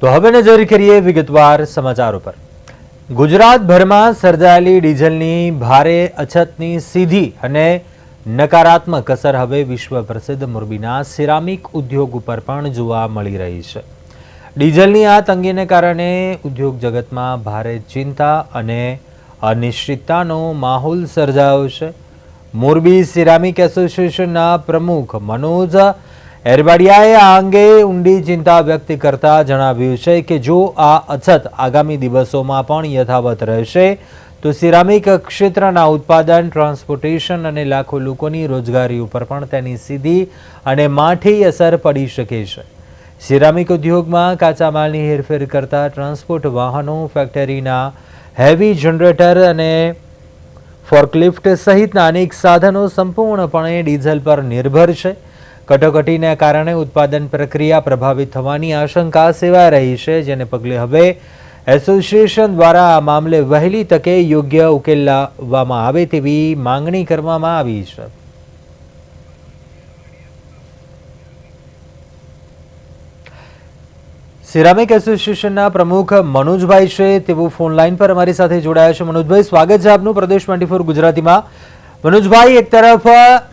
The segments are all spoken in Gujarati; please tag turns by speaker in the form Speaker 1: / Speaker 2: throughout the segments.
Speaker 1: તો હવે નજર કરીએ વિગતવાર સમાચારો પર। ગુજરાતભરમાં સર્જાયેલી ડીઝલની ભારે અછતની સીધી અને નકારાત્મક અસર હવે વિશ્વ પ્રસિદ્ધ મોરબીના સિરામિક ઉદ્યોગ ઉપર પણ જોવા મળી રહી છે। ડીઝલની આ તંગીને કારણે ઉદ્યોગ જગતમાં ભારે ચિંતા અને અનિશ્ચિતતાનો માહોલ સર્જાયો છે। મોરબી સિરામિક એસોસિએશનના પ્રમુખ મનોજ એરવાડિયાએ આ અંગે ઊંડી ચિંતા વ્યક્ત કરતા જણાવ્યું છે કે જો આ અછત આગામી દિવસોમાં પણ યથાવત રહેશે તો સિરામિક ક્ષેત્રના ઉત્પાદન, ટ્રાન્સપોર્ટેશન અને લાખો લોકોની રોજગારી ઉપર પણ તેની સીધી અને માઠી અસર પડી શકે છે। સિરામિક ઉદ્યોગમાં કાચા માલની હેરફેર કરતા ટ્રાન્સપોર્ટ વાહનો, ફેક્ટરીના હેવી જનરેટર અને ફોર્કલિફ્ટ સહિતના અનેક સાધનો સંપૂર્ણપણે ડીઝલ પર નિર્ભર છે। કટોકટીને કારણે ઉત્પાદન પ્રક્રિયા પ્રભાવિત થવાની આશંકા સેવાઈ રહી છે, જેને પગલે હવે એસોસિએશન દ્વારા આ મામલે વહેલી તકે યોગ્ય ઉકેલ લાવવામાં આવે તેવી માંગણી કરવામાં આવી છે। સિરામિક એસોસિએશનના પ્રમુખ મનોજભાઈ છે, તેઓ ફોન લાઈન પર અમારી સાથે જોડાયા છે। મનોજભાઈ, સ્વાગત છે આપનું પ્રદેશ 24 ગુજરાતીમાં। મનોજભાઈ, એક તરફ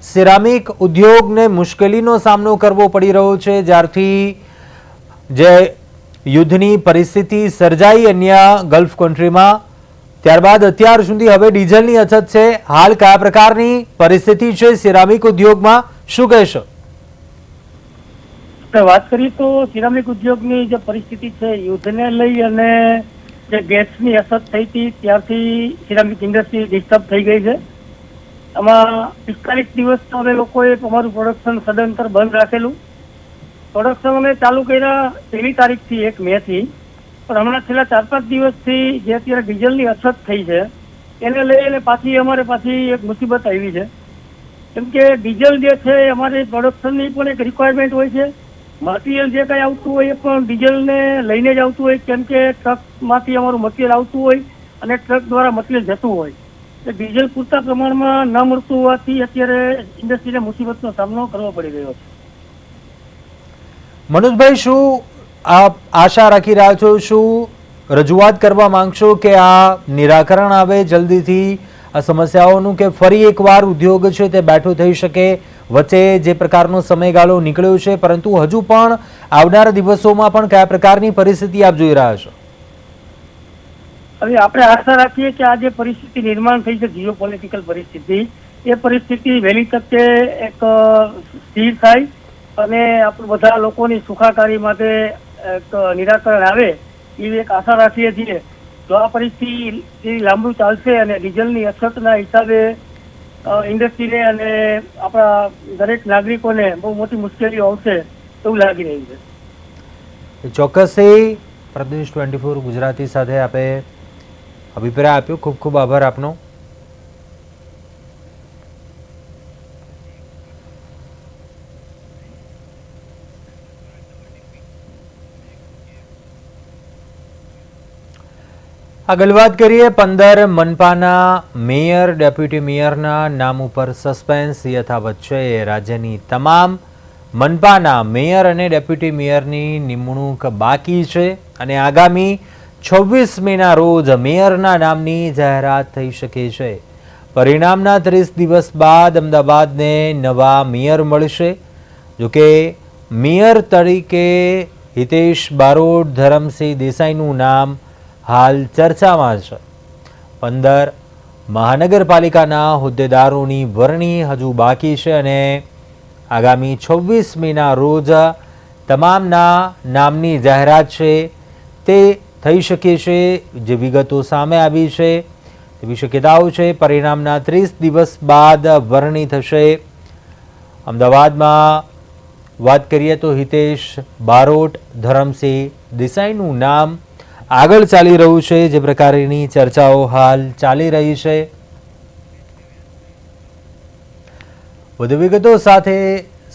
Speaker 1: સિરામિક ઉદ્યોગને મુશ્કેલીનો સામનો કરવો પડી રહ્યો છે જ્યારથી જે યુદ્ધની પરિસ્થિતિ સર્જાઈ અન્ય ગલ્ફ કન્ટ્રીમાં, ત્યારબાદ અત્યાર સુધી હવે ડીઝલની અછત છે। હાલ કયા પ્રકારની પરિસ્થિતિ છે સિરામિક ઉદ્યોગમાં, શું કહેશો?
Speaker 2: વાત કરીએ તો સિરામિક ઉદ્યોગની જે પરિસ્થિતિ છે, યુદ્ધને લઈ અને જે ગેસની અછત થઈ હતી ત્યારથી સિરામિક ઇન્ડસ્ટ્રી ડિસ્ટર્બ થઈ ગઈ છે। આમાં 45 દિવસ અમે લોકોએ અમારું પ્રોડક્શન સદંતર બંધ રાખેલું। પ્રોડક્શન અમે ચાલુ કર્યા 1 તારીખથી 1 મેથી, પણ હમણાં છેલ્લા 4-5 દિવસથી જે અત્યારે ડીઝલની અછત થઈ છે એને લઈને પાછી એક મુસીબત આવી છે। કેમ કે ડીઝલ જે છે અમારી પ્રોડક્શનની પણ એક રિક્વાયરમેન્ટ હોય છે, મટીરિયલ જે કંઈ આવતું હોય એ પણ ડીઝલને લઈને જ આવતું હોય, કેમ કે ટ્રકમાંથી અમારું મટીરિયલ આવતું હોય અને ટ્રક દ્વારા મટીરિયલ જતું હોય। ડીઝલ પૂરતા પ્રમાણમાં ન મળતું હોવાથી અત્યારે ઇન્ડસ્ટ્રીને મુસીબતનો સામનો કરવો પડી રહ્યો છે।
Speaker 1: મનોજભાઈ, શું આપ આશા રાખી રહ્યા છો, શું રજૂઆત કરવા માંગશો કે આ નિરાકરણ આવે જલ્દીથી આ સમસ્યાઓનું, કે ફરી એકવાર ઉદ્યોગ છે તે બેઠો થઈ શકે? વચ્ચે જે પ્રકારનો સમયગાળો નીકળ્યો છે, પરંતુ હજુ પણ આવનારા દિવસોમાં પણ કયા પ્રકારની પરિસ્થિતિ આપ જોઈ રહ્યા છો?
Speaker 2: હવે આપણે આશા રાખીએ કે આ જે પરિસ્થિતિ નિર્માણ થઈ છે, જીઓ પોલિટિકલ પરિસ્થિતિ, એ પરિસ્થિતિ વહેલી તકે એક સ્થિર થાય અને આપણે બધા લોકોની સુખાકારી માટે એક નિરાકરણ આવે એવી એક આશા રાખીએ છીએ। જો આ પરિસ્થિતિ લાંબુ ચાલશે અને ડીઝલની અછતના હિસાબે ઇન્ડસ્ટ્રીને અને આપણા દરેક નાગરિકોને બહુ મોટી મુશ્કેલીઓ આવશે એવું લાગી રહ્યું છે।
Speaker 1: ચોક્કસથી પ્રદેશ 24 ગુજરાતી સાથે આપે અભિપ્રાય આપ્યો, ખૂબ ખૂબ આભાર આપનો। આગળ વાત કરીએ, 15 મનપાના મેયર, ડેપ્યુટી મેયરના નામ ઉપર સસ્પેન્સ યથાવત છે। રાજ્યની તમામ મનપાના મેયર અને ડેપ્યુટી મેયરની નિમણૂક બાકી છે અને આગામી 26 મેના રોજ મેયરના નામની જાહેરાત થઈ શકે છે। પરિણામના 30 દિવસ બાદ અમદાવાદને નવા મેયર મળશે। જોકે મેયર તરીકે હિતેશ બારોટ, ધરમસિંહ દેસાઈનું નામ હાલ ચર્ચામાં છે। 15 મહાનગરપાલિકાના હોદ્દેદારોની વરણી હજુ બાકી છે અને આગામી 26 મેના રોજ તમામના નામની જાહેરાત છે તે થઈ શકે છે। જે વિગતો સામે આવી છે તેવી શક્યતાઓ છે। પરિણામના 30 દિવસ બાદ વરણી થશે। અમદાવાદમાં વાત કરીએ તો હિતેશ બારોટ, ધરમસિંહ દેસાઈનું નામ આગળ ચાલી રહ્યું છે, જે પ્રકારની ચર્ચાઓ હાલ ચાલી રહી છે। વધુ વિગતો સાથે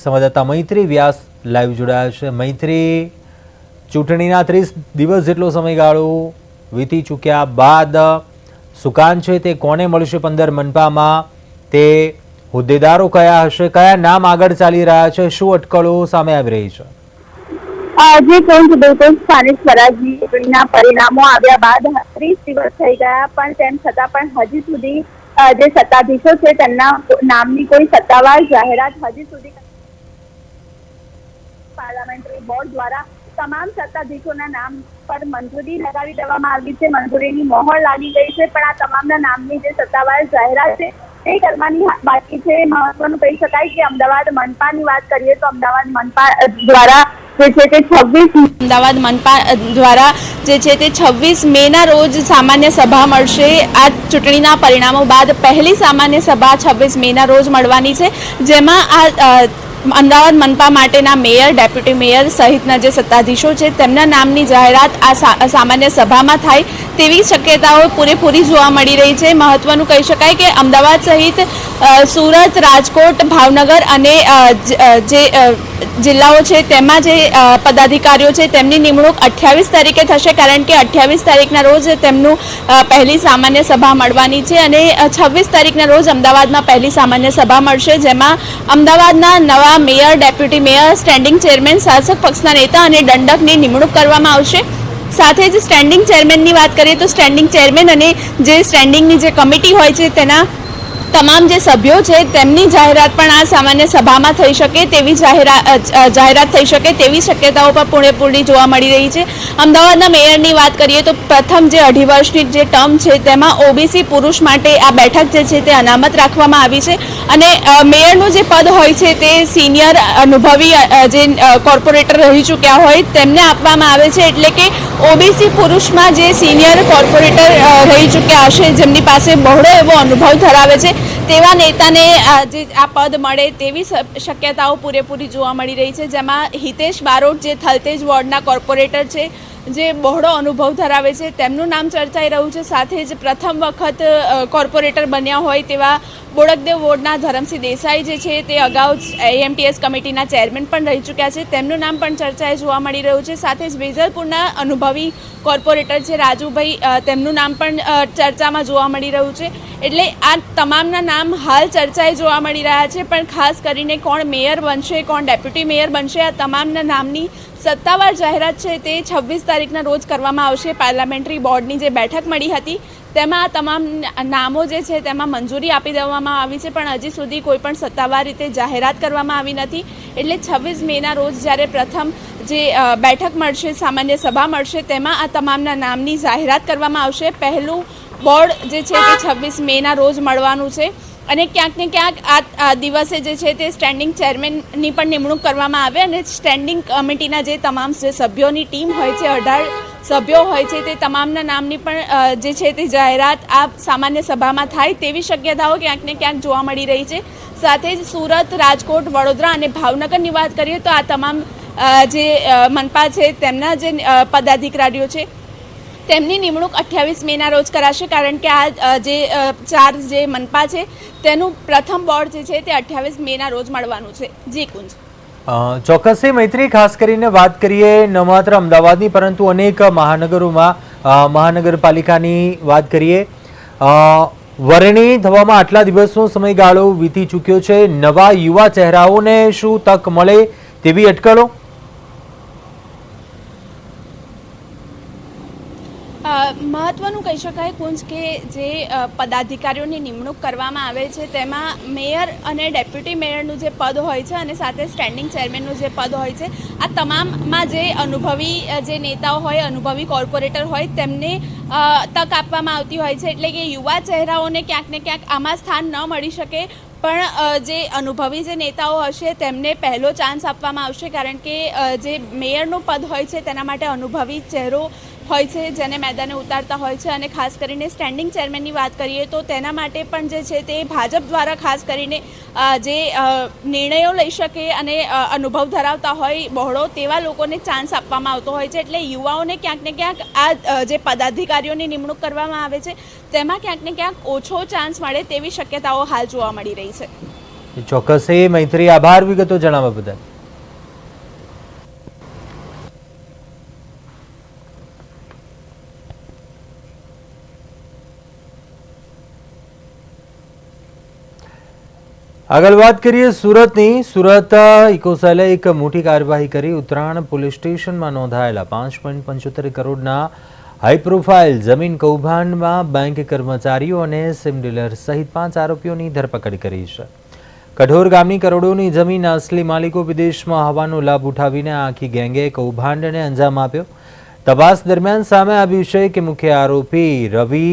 Speaker 1: સંવાદદાતા મૈત્રી વ્યાસ લાઈવ જોડાયા છે। મૈત્રી, ચૂંટણીના 30 દિવસ જેટલો સમયગાળો વીતી ચૂક્યા બાદ સુકાન છે તે કોને મળશે 15 મનપામાં, તે હોદ્દેદારો કયા હશે, કયા નામ આગળ ચાલી રહ્યા છે, શું અટકળો સામે આવી રહી છે?
Speaker 3: જે કહું છું બિલકુલ સ્થાનિક સ્વરાજની ચૂંટણીના પરિણામો આવ્યા બાદ 30 દિવસ થઈ ગયા, પણ તેમ છતાં પણ હજી સુધી જે સત્તાધીશો છે તેમના નામની કોઈ સત્તાવાર જાહેરાત હજી સુધી પાર્લામેન્ટરી બોર્ડ દ્વારા તમામ સત્તાધીશોના નામ પર મંજૂરી લગાવી દેવામાં આવી છે, મંજૂરીની મોહર લાગી ગઈ છે, પણ આ તમામના નામની જે સત્તાવાર જાહેરાત છે એ કરવાની બાકી છે. મહત્વનું કહી શકાય કે અમદાવાદ મનપાની વાત કરીએ તો અમદાવાદ મનપા દ્વારા જે છે તે 26
Speaker 4: અમદાવાદ મનપા દ્વારા જે છે તે 26 મેના રોજ સામાન્ય સભા મળશે. આ ચૂંટણીના પરિણામો બાદ પહેલી સામાન્ય સભા 26 મેના રોજ મળવાની છે, જેમાં આ અમદાવાદ મનપા માટેના મેયર, ડેપ્યુટી મેયર સહિતના જે સત્તાધીશો છે તેમના નામની જાહેરાત આ સામાન્ય સભામાં થાય તેવી શક્યતાઓ પૂરેપૂરી જોવા મળી રહી છે. મહત્વનું કહી શકાય કે અમદાવાદ સહિત સુરત, રાજકોટ, ભાવનગર અને જે જિલ્લાઓ છે તેમાં જે પદાધિકારીઓ છે તેમની નિમણૂક 28 તારીખે થશે, કારણ કે 28 તારીખના રોજ તેમનું પહેલી સામાન્ય સભા મળવાની છે અને 26 તારીખના રોજ અમદાવાદમાં પહેલી સામાન્ય સભા મળશે, જેમાં અમદાવાદના નવા mayor, deputy mayor, standing chairman, શાસક પક્ષના નેતા અને દંડકની નિમણૂક કરવામાં આવશે. સાથે જ સ્ટેન્ડિંગ ચેરમેનની વાત કરીએ તો સ્ટેન્ડિંગ ચેરમેન અને જે સ્ટેન્ડિંગની જે કમિટી હોય છે તેના તમામ જે સભ્યો છે તેમની જાહેરાત પણ આ સામાન્ય સભામાં થઈ શકે તેવી જાહેરાત થઈ શકે તેવી શક્યતાઓ પણ પૂરેપૂરી જોવા મળી રહી છે. અમદાવાદના મેયરની વાત કરીએ તો પ્રથમ જે 2.5 વર્ષની જે ટર્મ છે તેમાં ઓબીસી પુરુષ માટે આ બેઠક જે છે તે અનામત રાખવામાં આવી છે અને મેયરનું જે પદ હોય છે તે સિનિયર અનુભવી જે કોર્પોરેટર રહી ચૂક્યા હોય તેમને આપવામાં આવે છે, એટલે કે ઓબીસી પુરુષમાં જે સિનિયર કોર્પોરેટર રહી ચૂક્યા હશે, જેમની પાસે બહોળો એવો અનુભવ ધરાવે છે તેવા નેતાને જે આ પદ મળે તેવી શક્યતાઓ પૂરેપૂરી જોવા મળી રહી છે, જેમાં હિતેશ બારોટ જે થલતેજ વોર્ડના કોર્પોરેટર છે, જે બહોળો અનુભવ ધરાવે છે, તેમનું નામ ચર્ચાઈ રહ્યું છે. સાથે જ પ્રથમ વખત કોર્પોરેટર બન્યા હોય તેવા બોડકદેવ વોર્ડના ધરમસિંહ દેસાઈ જે છે તે અગાઉ એએમટીએસ કમિટીના ચેરમેન પણ રહી ચૂક્યા છે, તેમનું નામ પણ ચર્ચાએ જોવા મળી રહ્યું છે. સાથે જ વેજલપુરના અનુભવી કોર્પોરેટર છે રાજુભાઈ, તેમનું નામ પણ ચર્ચામાં જોવા મળી રહ્યું છે. એટલે આ તમામના નામ હાલ ચર્ચાએ જોવા મળી રહ્યા છે, પણ ખાસ કરીને કોણ મેયર બનશે, કોણ ડેપ્યુટી મેયર બનશે, આ તમામના નામની સત્તાવાર જાહેરાત છે તે 26 તારીખના રોજ કરવામાં આવશે. પાર્લામેન્ટરી બોર્ડની જે બેઠક મળી હતી તેમાં આ તમામ નામો જે છે તેમાં મંજૂરી આપી દેવામાં આવી છે, પણ હજી સુધી કોઈ પણ સત્તાવાર રીતે જાહેરાત કરવામાં આવી નથી. એટલે 26 મેના રોજ જ્યારે પ્રથમ જે બેઠક મળશે, સામાન્ય સભા મળશે, તેમાં આ તમામના નામની જાહેરાત કરવામાં આવશે. પહેલું બોર્ડ જે છે તે 26 મેના રોજ મળવાનું છે અને ક્યાંક ને ક્યાંક આ દિવસે જે છે તે સ્ટેન્ડિંગ ચેરમેનની પણ નિમણૂક કરવામાં આવે અને સ્ટેન્ડિંગ કમિટીના જે તમામ જે સભ્યોની ટીમ હોય છે, 18 સભ્યો હોય છે, તે તમામના નામની પણ જે છે તે જાહેરાત આ સામાન્ય સભામાં થાય તેવી શક્યતાઓ ક્યાંક ને ક્યાંક જોવા મળી રહી છે. સાથે જ સુરત, રાજકોટ, વડોદરા અને ભાવનગરની વાત કરીએ તો આ તમામ જે મનપા છે તેમના જે પદાધિકારીઓ છે તેમની નિમણૂક 28 મેના રોજ કરાશે, કારણ કે આ જે 4 જે મનપા છે તેનું પ્રથમ બોર્ડ જે છે તે 28 મેના રોજ મળવાનું છે. જી કુંજ.
Speaker 1: ચોક્કસ મૈત્રી, ખાસ કરીને વાત કરીએ ન માત્ર અમદાવાદની પરંતુ અનેક મહાનગરોમાં મહાનગરપાલિકાની વાત કરીએ, વરણી થવામાં આટલા દિવસનો સમયગાળો વીતી ચૂક્યો છે, નવા યુવા ચહેરાઓને શું તક મળે તેવી અટકળો?
Speaker 4: મહત્વનું કહી શકાય કુંજ કે જે પદાધિકારીઓની નિમણૂક કરવામાં આવે છે તેમાં મેયર અને ડેપ્યુટી મેયરનું જે પદ હોય છે અને સાથે સ્ટેન્ડિંગ ચેરમેનનું જે પદ હોય છે, આ તમામમાં જે અનુભવી જે નેતાઓ હોય, અનુભવી કોર્પોરેટર હોય તેમને તક આપવામાં આવતી હોય છે. એટલે કે યુવા ચહેરાઓને ક્યાંક ને ક્યાંક આમાં સ્થાન ન મળી શકે, પણ જે અનુભવી જે નેતાઓ હશે તેમને પહેલો ચાન્સ આપવામાં આવશે, કારણ કે જે મેયરનું પદ હોય છે તેના માટે અનુભવી ચહેરો હોય છે જેને મેદાને ઉતારતા હોય છે. અને ખાસ કરીને સ્ટેન્ડિંગ ચેરમેનની વાત કરીએ તો તેના માટે પણ જે છે તે ભાજપ દ્વારા ખાસ કરીને જે નિર્ણયો લઈ શકે અને અનુભવ ધરાવતા હોય બહોળો તેવા લોકોને ચાન્સ આપવામાં આવતો હોય છે. એટલે યુવાઓને ક્યાંક ને ક્યાંક આ જે પદાધિકારીઓની નિમણૂક કરવામાં આવે છે તેમાં ક્યાંક ને ક્યાંક ઓછો ચાન્સ મળે તેવી શક્યતાઓ હાલ જોવા મળી રહી છે.
Speaker 1: ચોક્કસ મૈત્રી, આભાર વિગતો જણાવવા બદલ. આગળ વાત કરીએ સુરતની. સુરત ઇકોસેલે એક મોટી કાર્યવાહી કરી. ઉત્તરાયણ પોલીસ સ્ટેશનમાં નોંધાયેલા 5.75 કરોડના હાઈ પ્રોફાઇલ જમીન કૌભાંડમાં બેંક કર્મચારીઓ અને સિમ ડીલર સહિત 5 આરોપીઓની ધરપકડ કરી છે. કઠોર ગામની કરોડોની જમીનના અસલી માલિકો વિદેશમાં હોવાનો લાભ ઉઠાવીને આખી ગેંગે કૌભાંડને અંજામ આપ્યો. તપાસ દરમિયાન સામે આવ્યું છે કે મુખ્ય આરોપી રવિ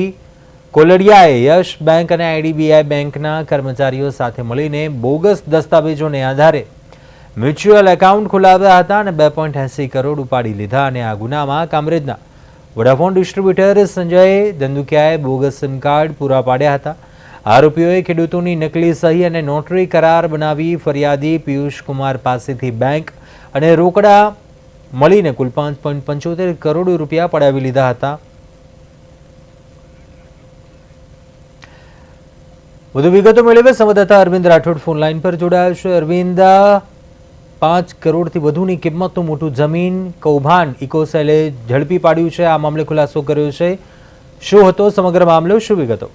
Speaker 1: કોલડિયાએ યશ બેંક અને આઈડીબીઆઈ બેંકના કર્મચારીઓ સાથે મળીને બોગસ દસ્તાવેજોને આધારે મ્યુચ્યુઅલ એકાઉન્ટ ખોલાવ્યા હતા અને 2.80 કરોડ ઉપાડી લીધા. અને આ ગુનામાં કામરેજના વોડાફોન ડિસ્ટ્રીબ્યુટર સંજય દંદુકિયાએ બોગસ સિમ કાર્ડ પૂરા પાડ્યા હતા. આરોપીઓએ ખેડૂતોની નકલી સહી અને નોટરી કરાર બનાવી ફરિયાદી પિયુષ કુમાર પાસેથી બેંક અને રોકડા મળીને કુલ 5.75 કરોડ રૂપિયા પડાવી લીધા હતા. વધુ વિગતો મેળવે સંવાદદાતા અરવિંદ રાઠોડ ફોન લાઈન પર જોડાયો છે. અરવિંદ, 5 કરોડથી વધુની કિંમતનું મોટું જમીન કૌભાંડ ઇકોસેલે ઝડપી પાડ્યું છે. આ મામલે ખુલાસો કર્યો છે. શું હતો સમગ્ર મામલો, શું વિગતો?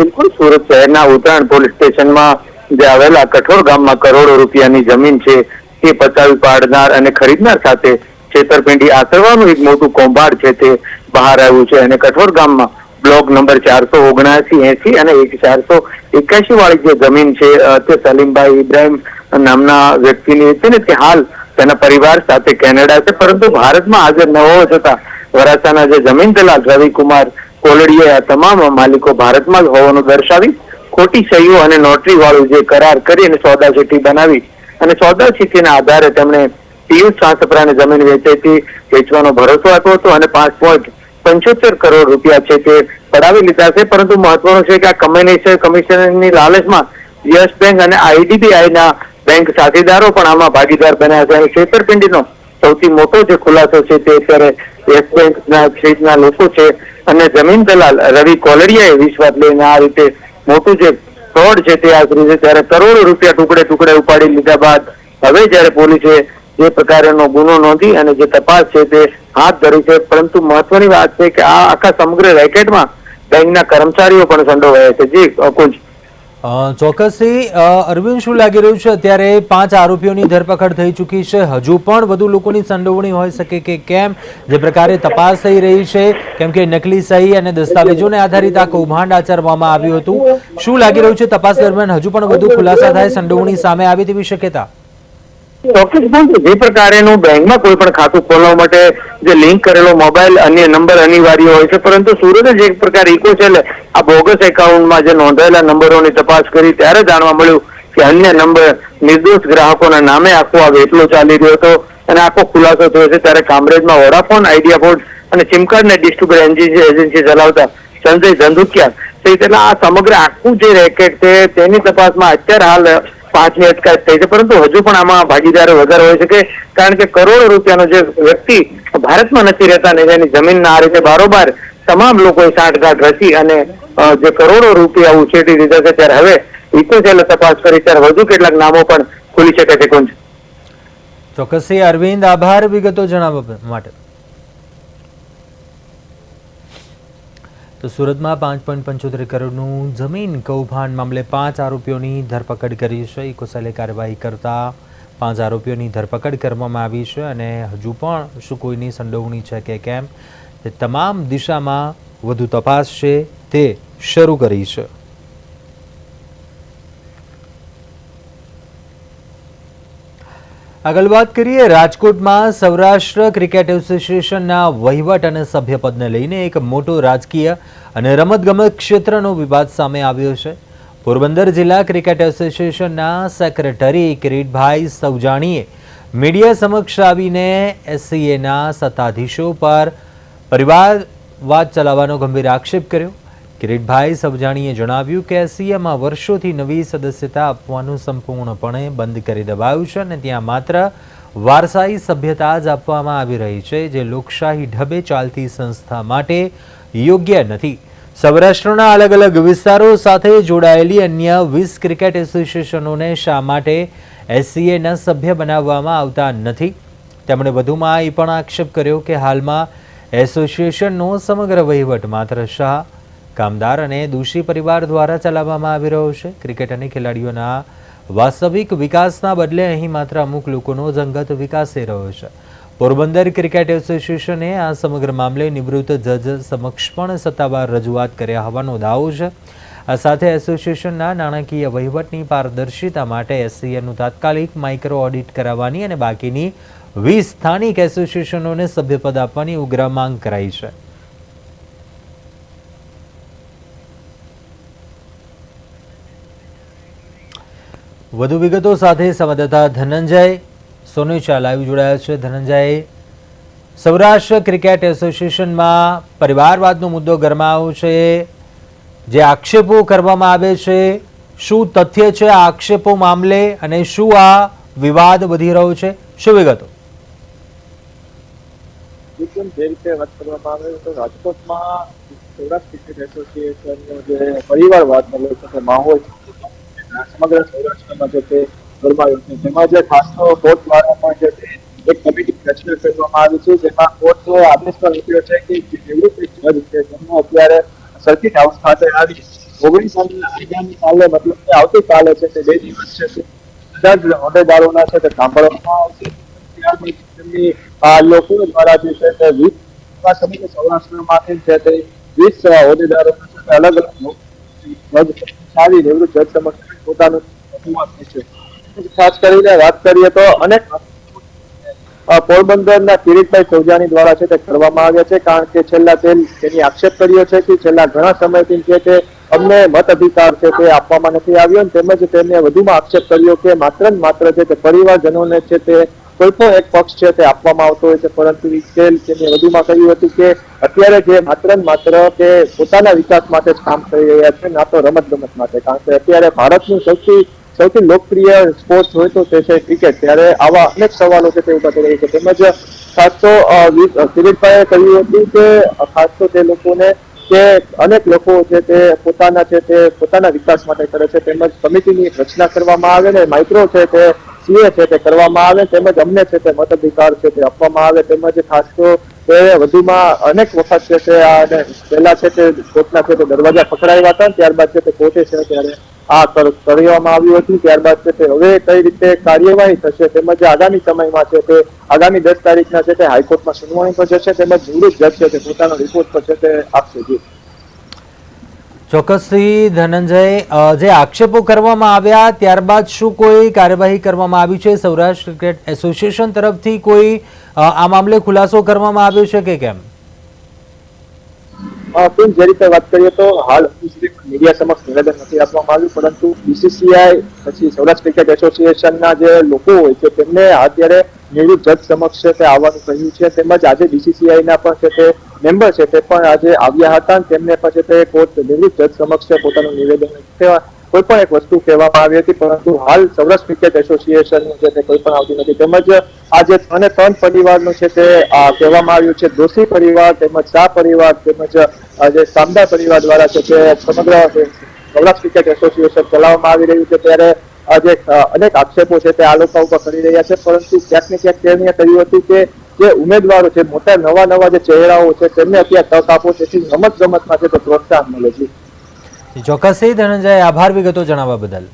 Speaker 5: બિલકુલ, સુરત શહેરના ઉત્તરાયણ પોલીસ સ્ટેશનમાં જે આવેલા કઠોર ગામમાં કરોડો રૂપિયાની જમીન છે તે પચાવી પાડનાર અને ખરીદનાર સાથે છેતરપિંડી આચરવાનું એક મોટું કૌભાંડ છે તે બહાર આવ્યું છે. અને કઠોર ગામમાં બ્લોક નંબર 479, 80 અને 481 વાળી જે જમીન છે તે સલીમભાઈ ઇબ્રાહિમ નામના વ્યક્તિની છે ને તે હાલ તેના પરિવાર સાથે કેનેડા છે, પરંતુ ભારતમાં હાજર ન હોવા છતાં વરાછાના જે જમીન દલાલ રવિકુમાર કોલડિયાએ આ તમામ માલિકો ભારતમાં જ હોવાનું દર્શાવી ખોટી સહીઓ અને નોટરી વાળું જે કરાર કરી અને સોદા ચીઠ્ઠી બનાવી અને સોદા ચીઠ્ઠીના આધારે તેમણે પિયુષ સાંસપરાને જમીન વેચવાનો ભરોસો આપ્યો હતો અને 5.75 કરોડ રૂપિયા છે તે પડાવી લીધા છે. પરંતુ મહત્વનું છે કે આ કમિશનની લાલચમાં યસ બેંક અને આઈડીબીઆઈના બેંક સાથીદારો પણ આમાં ભાગીદાર બન્યા છે. અને છેતરપિંડીનો સૌથી મોટો જે ખુલાસો છે તે અત્યારે યસ બેંકના સહિતના લોકો છે અને જમીન દલાલ રવિ કોલડિયાએ વિશ્વાસ લઈને આ રીતે મોટું જે ફ્રોડ છે તે આચર્યું છે. ત્યારે કરોડો રૂપિયા ટુકડે ઉપાડી લીધા બાદ હવે જ્યારે પોલીસે જે પ્રકારનો ગુનો નોંધી અને જે તપાસ છે તે હાથ ધરી છે. પરંતુ મહત્વની વાત છે કે આ આખા સમગ્ર રેકેટમાં બેંકના કર્મચારીઓ પણ સંડોવાયા છે. જી કુંજ.
Speaker 1: ચોક્કસથી અરવિંદ, શું લાગી રહ્યું છે અત્યારે 5 આરોપીઓની ધરપકડ થઈ ચૂકી છે, હજુ પણ વધુ લોકોની સંડોવણી હોઈ શકે કે કેમ? જે પ્રકારે તપાસ થઈ રહી છે, કેમ કે નકલી સહી અને દસ્તાવેજોને આધારિત આ કૌભાંડ આચરવામાં આવ્યું હતું, શું લાગી રહ્યું છે તપાસ દરમિયાન હજુ પણ વધુ ખુલાસા થાય, સંડોવણી સામે આવે તેવી શક્યતા?
Speaker 5: ચોક્કસ જે પ્રકારેનું બેંકમાં કોઈ પણ ખાતું ખોલવા માટે જે લિંક કરેલો મોબાઈલ અન્ય નંબર અનિવાર્ય હોય છે, પરંતુ સુરત જ એક પ્રકાર ઇકોસેલે આ બોગસ એકાઉન્ટમાં જે નોંધાયેલા નંબરોની તપાસ કરી ત્યારે જાણવા મળ્યું કે અન્ય નંબર નિર્દોષ ગ્રાહકોના નામે આખો આ વેપલો ચાલી રહ્યો હતો અને આખો ખુલાસો થયો છે. ત્યારે કામરેજમાં વોડાફોન, આઈડિયા પોર્ટ અને સિમ કાર્ડને ડિસ્ટ્રીબ્યુટર એજન્સી ચલાવતા સંજય ધંધુકિયા સહિતના આ સમગ્ર આખું જે રેકેટ છે તેની તપાસમાં અત્યારે હાલ 5ની અટકાયત થઈ છે. પરંતુ હજુ પણ આમાં ભાગીદારો વધારે હોય શકે, કારણ કે કરોડો રૂપિયાનો જે વ્યક્તિ ભારતમાં નથી રહેતા ને એની જમીનના આ રીતે બારોબાર તમામ લોકોએ સાંઠગાંઠ રચી અને જે કરોડો રૂપિયા ઉછેરી દીધા છે. ત્યારે હવે ઇકોસેલે તપાસ કરી ત્યારે વધુ કેટલાક નામો પણ ખુલી શકે છે. કુંજ.
Speaker 1: ચોક્કસથી અરવિંદ, આભાર વિગતો જણાવવા માટે. તો સુરતમાં 5.75 કરોડનું જમીન કૌભાંડ મામલે 5 આરોપીઓની ધરપકડ કરી છે. ઇકોસેલે કાર્યવાહી કરતા 5 આરોપીઓની ધરપકડ કરવામાં આવી છે અને હજુ પણ શું કોઈની સંડોવણી છે કે કેમ તે તમામ દિશામાં વધુ તપાસ છે તે શરૂ કરી છે. આગળ વાત કરીએ, રાજકોટમાં સૌરાષ્ટ્ર ક્રિકેટ એસોસિએશનના વહીવટ અને સભ્યપદને લઈને એક મોટો રાજકીય અને રમતગમત ક્ષેત્રનો વિવાદ સામે આવ્યો છે. પોરબંદર જિલ્લા ક્રિકેટ એસોસિએશનના સેક્રેટરી કિરીટભાઈ સવજાણીએ મીડિયા સમક્ષ આવીને એસસીએના સત્તાધીશો પર પરિવારવાદ ચલાવવાનો ગંભીર આક્ષેપ કર્યો. કિરીટભાઈ સવજાણીએ જણાવ્યું કે એસસીએમાં વર્ષોથી નવી સદસ્યતા આપવાનું સંપૂર્ણપણે બંધ કરી દેવાયું છે અને ત્યાં માત્ર વારસાઈ સભ્યતા જ આપવામાં આવી રહી છે, જે લોકશાહી ઢબે ચાલતી સંસ્થા માટે યોગ્ય નથી. સૌરાષ્ટ્રના અલગ અલગ વિસ્તારો સાથે જોડાયેલી અન્ય 20 ક્રિકેટ એસોસિએશનોને શા માટે એસસીએના સભ્ય બનાવવામાં આવતા નથી? તેમણે વધુમાં એ પણ આક્ષેપ કર્યો કે હાલમાં એસોસિએશનનો સમગ્ર વહીવટ માત્ર શાહ કામદાર અને દોશી પરિવાર દ્વારા ચલાવવામાં આવી રહ્યો છે. ક્રિકેટ અને ખેલાડીઓના વાસ્તવિક વિકાસના બદલે અહીં માત્ર અમુક લોકોનો જ અંગત વિકાસ થઈ રહ્યો છે. પોરબંદર ક્રિકેટ એસોસિએશને આ સમગ્ર મામલે નિવૃત્ત જજ સમક્ષ પણ સત્તાવાર રજૂઆત કર્યા હોવાનો દાવો છે. આ સાથે એસોસિએશનના નાણાકીય વહીવટની પારદર્શિતા માટે એસસીએનું તાત્કાલિક માઇક્રો ઓડિટ કરાવવાની અને બાકીની 20 સ્થાનિક એસોસિએશનોને સભ્યપદ આપવાની ઉગ્ર માંગ કરાઈ છે. વધુ વિગતો સાથે સંવાદદાતા ધનંજય સોનેચા લાઈવ જોડાયા છે. ધનંજય, સૌરાષ્ટ્ર ક્રિકેટ એસોસિએશનમાં પરિવારવાદનો મુદ્દો ગરમાયો છે. જે આક્ષેપો કરવામાં આવે છે, શું તથ્ય છે આ આક્ષેપો મામલે અને શું આ વિવાદ વધી રહ્યો છે? શું વિગતો?
Speaker 6: જે રીતે વાત કરવામાં આવે તો રાજકોટમાં સૌરાષ્ટ્ર ક્રિકેટ એસોસિએશનનો જે પરિવારવાદનો લોકો માહોલ સમગ્ર સૌરાષ્ટ્રમાં જે તે ગરમાયો છે, જેમાં જે ખાસ તો કોર્ટ દ્વારા પણ જે એક કમિટી રચના કરવામાં આવી છે, જેમાં કોર્ટે આદેશ પણ આપ્યો છે કે નિવૃત્ત જજ છે જેમને અત્યારે સર્કિટ હાઉસ ખાતે આવી 19 આગામી કાલે મતલબ કે આવતીકાલે છે તે 2 દિવસ છે બધા જ હોદ્દેદારોના છે તે સાંભળવામાં આવશે. ત્યારબાદ તેમની લોકો દ્વારા જે છે તે 20 સમગ્ર સૌરાષ્ટ્રમાંથી છે તે 20 હોદ્દેદારોના છે તે અલગ અલગ સારી નિવૃત્ત જજ સમક્ષ પોતાનું રજૂઆત છે. ખાસ કરીને વાત કરીએ તો અનેક પોરબંદરના કિરીટભાઈ ચૌજાની દ્વારા છે તે કરવામાં આવ્યા છે, કારણ કે છેલ્લા તેની આક્ષેપ કર્યો છે કે છેલ્લા ઘણા સમયથી છે તે અમને મત અધિકાર છે તે આપવામાં નથી આવ્યો, તેમજ તેમને વધુમાં આક્ષેપ કર્યો કે માત્ર ને માત્ર છે તે પરિવારજનોને છે તે કોઈ પણ એક પક્ષ છે તે આપવામાં આવતો હોય છે, પરંતુ તેને વધુમાં કહ્યું હતું કે અત્યારે જે માત્ર ને માત્ર કે પોતાના વિકાસ માટે જ કામ કરી રહ્યા છે, ના તો રમત માટે, કારણ કે અત્યારે ભારતનું સૌથી લોકપ્રિય સ્પોર્ટ્સ હોય તો તે છે ક્રિકેટ. ત્યારે આવા અનેક સવાલો છે તે ઉભા થઈ રહ્યા છે. તેમજ ખાસ તો કિરીટભાઈએ કહ્યું હતું કે ખાસ તો તે લોકોને કે અનેક લોકો છે તે પોતાના વિકાસ માટે કરે છે, તેમજ કમિટીની રચના કરવામાં આવે ને માઇક્રો છે તે સીએ છે તે કરવામાં આવે, તેમજ અમને છે તે મતાધિકાર છે તે આપવામાં આવે. તેમજ ખાસ તો તે વધુમાં અનેક વખત છે તે પહેલા છે તે કોર્ટના છે તે દરવાજા પકડાયા હતા, ત્યારબાદ છે તે કોર્ટે છે ત્યારે આ કરવામાં આવ્યું હતું. ત્યારબાદ છે તે હવે કઈ રીતે કાર્યવાહી થશે, તેમજ આગામી સમયમાં છે તે આગામી 10 તારીખના છે તે હાઈકોર્ટમાં સુનાવણી પર જશે, તેમજ નિવૃત્ત જજ છે તે પોતાનો રિપોર્ટ પર છે તે આપશે.
Speaker 1: ચોક્કસથી ધનંજય, જે આક્ષેપો કરવામાં આવ્યા ત્યારબાદ શું કોઈ કાર્યવાહી કરવામાં આવી છે? સૌરાષ્ટ્ર ક્રિકેટ એસોસિએશન તરફથી કોઈ આ મામલે ખુલાસો કરવામાં આવ્યો છે કે કેમ?
Speaker 6: જે રીતે વાત કરીએ તો હાલ મીડિયા સમક્ષ નિવેદન નથી આપવામાં આવ્યું, પરંતુ બીસીસીઆઈ પછી સૌરાષ્ટ્ર ક્રિકેટ એસોસિએશનના જે લોકો હોય છે તેમને અત્યારે નિવૃત્ત જજ સમક્ષ છે તે આવવાનું કહ્યું છે, તેમજ આજે બીસીસીઆઈના પણ છે તે મેમ્બર છે તે પણ આજે આવ્યા હતા, તેમને પછી તે કોર્ટ નિવૃત્ત જજ સમક્ષ પોતાનું નિવેદન કોઈ પણ એક વસ્તુ કહેવામાં આવી હતી, પરંતુ હાલ સૌરાષ્ટ્ર ક્રિકેટ એસોસિએશનનું છે તે કોઈ પણ આવતી નથી. તેમજ આજે 3 પરિવારનું છે તે કહેવામાં આવ્યું છે, દોશી પરિવાર તેમજ શાહ પરિવાર તેમજ જે કામદાર પરિવાર દ્વારા છે તે સમગ્ર સૌરાષ્ટ્ર ક્રિકેટ એસોસિએશન ચલાવવામાં આવી રહ્યું છે. ત્યારે આજે અનેક આક્ષેપો છે તે આ લોકો ઉપર કરી રહ્યા છે, પરંતુ ક્યાંક ને ક્યાંક તેમણે કહ્યું હતું કે જે ઉમેદવારો છે મોટા નવા જે ચહેરાઓ છે તેમને અત્યારે તક આપો, તેથી રમતગમતમાં છે તે પ્રોત્સાહન મળે છે.
Speaker 1: ચોક્કસથી ધનંજય, આભાર વિગતો જણાવવા બદલ.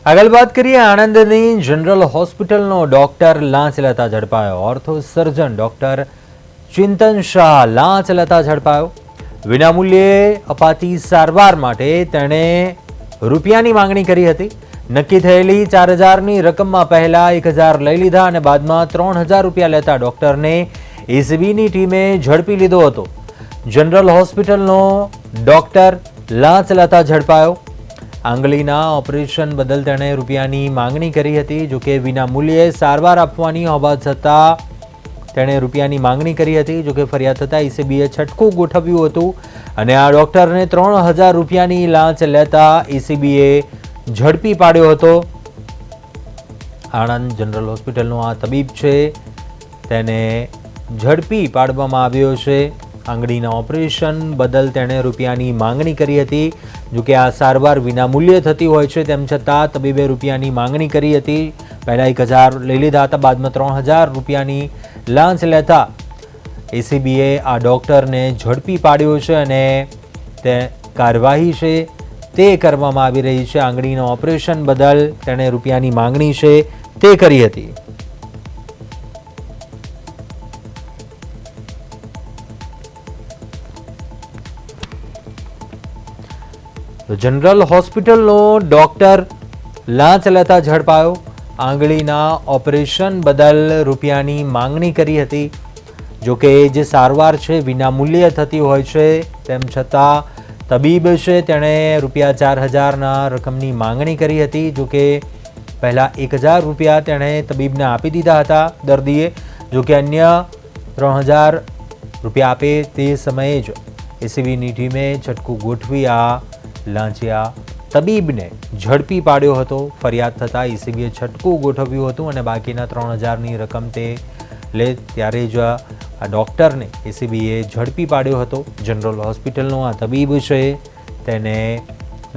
Speaker 1: આગળ વાત કરીએ આણંદની જનરલ હોસ્પિટલનો ડોક્ટર લાંચ લેતા ઝડપાયો. ઓર્થો સર્જન ડોક્ટર ચિંતન શાહ લાંચ લેતા ઝડપાયો. વિનામૂલ્યે અપાતી સારવાર માટે તેણે રૂપિયાની માંગણી કરી હતી. નક્કી થયેલી 4000ની રકમમાં પહેલા 1000 લઈ લીધા અને બાદમાં 3000 રૂપિયા લેતા ડોક્ટરને એસીબીની ટીમે ઝડપી લીધો હતો. જનરલ હોસ્પિટલનો ડોક્ટર લાંચ લેતા ઝડપાયો. આંગળીના ઓપરેશન બદલ તેણે રૂપિયાની માંગણી કરી હતી. જોકે વિના મૂલ્યે સારવાર આપવાની હોવા છતાં તેણે રૂપિયાની માંગણી કરી હતી. જોકે ફરિયાદ થતાં એસીબીએ છટકું ગોઠવ્યું હતું અને આ ડોક્ટરને 3000 રૂપિયાની લાંચ લેતા એસીબીએ ઝડપી પાડ્યો હતો. આણંદ જનરલ હોસ્પિટલનો આ તબીબ છે તેને ઝડપી પાડવામાં આવ્યો છે. આંગળીના ઓપરેશન બદલ તેણે રૂપિયાની માંગણી કરી હતી. જોકે આ સારવાર વિનામૂલ્યે થતી હોય છે, તેમ છતાં તબીબે રૂપિયાની માંગણી કરી હતી. પહેલાં 1000 લઈ લીધા હતા, બાદમાં 3000 રૂપિયાની લાંચ લેતા એસીબીએ આ ડૉક્ટરને ઝડપી પાડ્યો છે અને તે કાર્યવાહી છે તે કરવામાં આવી રહી છે. આંગળીના ઓપરેશન બદલ તેણે રૂપિયાની માંગણી છે તે કરી હતી. તો જનરલ હોસ્પિટલનો ડૉક્ટર લાંચ લેતા ઝડપાયો. આંગળીના ઓપરેશન બદલ રૂપિયાની માંગણી કરી હતી. જોકે જે સારવાર છે વિનામૂલ્યે થતી હોય છે, તેમ છતાં તબીબ છે તેણે રૂપિયા 4000ના રકમની માંગણી કરી હતી. જોકે પહેલાં 1000 રૂપિયા તેણે તબીબને આપી દીધા હતા દર્દીએ. જોકે અન્ય 3000 રૂપિયા આપે તે સમયે જ એસીબીની ટીમે છટકું ગોઠવી આ લાંચિયા તબીબને ઝડપી પાડ્યો હતો. ફરિયાદ થતાં એસીબીએ છટકું ગોઠવ્યું હતું અને બાકીના 3000ની રકમ તે લે ત્યારે જ આ ડૉક્ટરને એસીબીએ ઝડપી પાડ્યો હતો. જનરલ હોસ્પિટલનો આ તબીબ છે તેને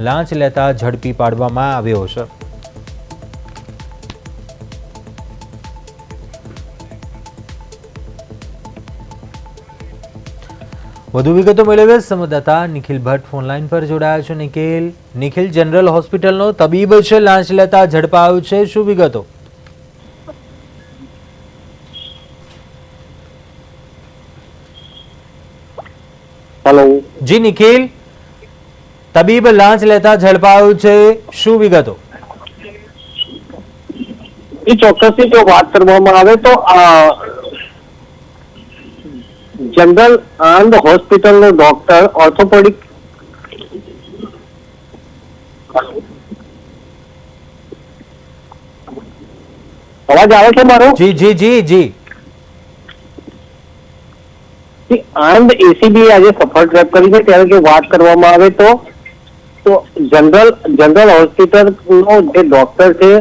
Speaker 1: લાંચ લેતા ઝડપી પાડવામાં આવ્યો છે. વધુ વિગતો મેળવે સંવાદદાતા નિખિલ ભટ્ટ ફોનલાઈન પર જોડાયા છે. નિખિલ, જનરલ હોસ્પિટલનો તબીબ છે લાંચ લેતા ઝડપાયો છે, શું વિગતો?
Speaker 5: હેલો
Speaker 1: જી નિખિલ, તબીબ લાંચ લેતા ઝડપાયો છે, શું વિગતો?
Speaker 5: એ ચોક્કસથી જો વાત કરવામાં આવે તો જનરલ આનંદ હોસ્પિટલનો ડોક્ટર ઓર્થોપેડિક અવાજ આવે છે મારો?
Speaker 1: જી જી જી જી.
Speaker 5: આનંદ એસીબી આજે સફળ ટ્રેપ કરી છે. ત્યારે જો વાત કરવામાં આવે તો જનરલ હોસ્પિટલનો જે ડોક્ટર છે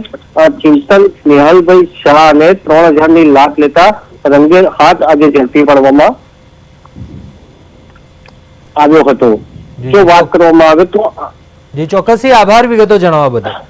Speaker 5: ચિંતન સ્નેહલભાઈ શાહને 3000ની લાંચ લેતા રંગે હાથ આજે ઝડપી પાડવામાં આવ્યો હતો. જો વાત કરવામાં આવે તો
Speaker 1: જી ચોક્કસથી આભાર વિગતો જણાવવા બદલ.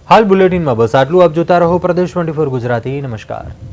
Speaker 1: હાલ બુલેટિનમાં બસ આટલું. આપ જોતા રહો પ્રદેશ 24 ગુજરાતી. નમસ્કાર.